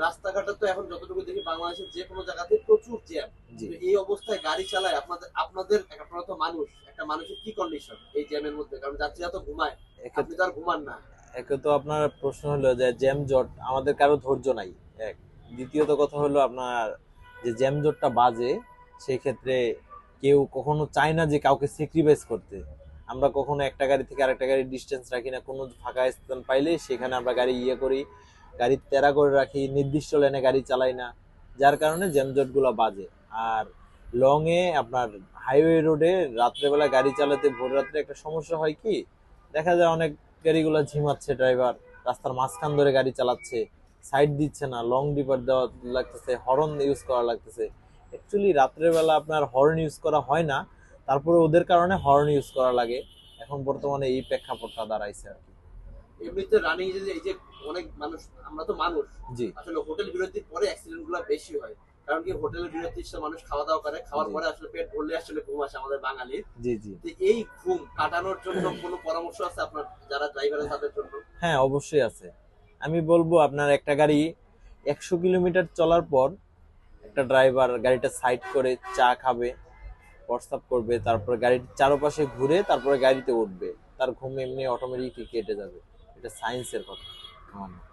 রাস্তাঘাটে তো এখন যতটুকু দেখি বাংলাদেশের যে কোনো জায়গাতে প্রচুর জ্যাম। জি। এই অবস্থায় গাড়ি চালায় আপনারা তো মানুষ, একটা মানুষের কি কন্ডিশন এই জ্যামের মধ্যে? কারণ যাত্রীরা তো ঘুমায়, আপনি তো আর ঘুমান না। একে তো আপনার প্রশ্ন হলো যে জ্যাম জট আমাদের কারো ধৈর্য নাই এক। দ্বিতীয়ত কথা হলো আপনার যে জ্যাম জটটা বাজে, সেই ক্ষেত্রে কেউ কখনো চায় না যে কাউকে স্যাক্রিফাইস করতে। আমরা কখনো একটা গাড়ি থেকে আরেকটা গাড়ির ডিস্টেন্স রাখি না, কোনো ফাঁকা স্থান পাইলে সেখানে আমরা গাড়ি করি, গাড়ি তেরা করে রাখি, নির্দিষ্ট লাইনে গাড়ি চালাই না, যার কারণে জ্যাম জট গুলা বাজে। আর লং এ আপনার হাইওয়ে রোডে রাত্রেবেলা গাড়ি চালাতে ভোর রাত্রে একটা সমস্যা হয় কি, দেখা যায় অনেক গাড়িগুলো ঝিমাচ্ছে, ড্রাইভার রাস্তার মাঝখান ধরে গাড়ি চালাচ্ছে, সাইড দিচ্ছে না, লং ডিপার দেওয়া লাগতেছে, হর্ন ইউজ করা লাগতেছে। অ্যাকচুয়ালি রাত্রের বেলা আপনার হর্ন ইউজ করা হয় না, তারপরে ওদের কারণে হর্ন ইউজ করা লাগে। এখন বর্তমানে এই প্রেক্ষাপটটা দাঁড়াইছে আর কি। এমনিতে রানিং এই যে অনেক মানুষ, আমরা তো মানুষ, জি আসলে হোটেল বিরতির পরে অ্যাক্সিডেন্ট গুলো বেশি হয়। কারণ কি, হোটেলের বিরতির সময় মানুষ খাওয়া দাওয়া করে, খাওয়ার জি পরে আসলে পেট ভরলে আসলে ঘুম আসে আমাদের বাঙালির। জি জি। তো এই ঘুম কাটানোর জন্য কোনো পরামর্শ আছে আপনার, যারা ড্রাইভার তাদের জন্য? হ্যাঁ, অবশ্যই আছে। আমি বলবো আপনার একটা গাড়ি 100 কিলোমিটার চলার পর একটা ড্রাইভার গাড়িটা সাইড করে চা খাবে, হোয়াটসঅ্যাপ করবে, তারপরে গাড়ির চারপাশে ঘুরে তারপরে গাড়িতে উঠবে, তার ঘুম এমনি অটোমেটিকলি কেটে যাবে। এটা সায়েন্সের কথা।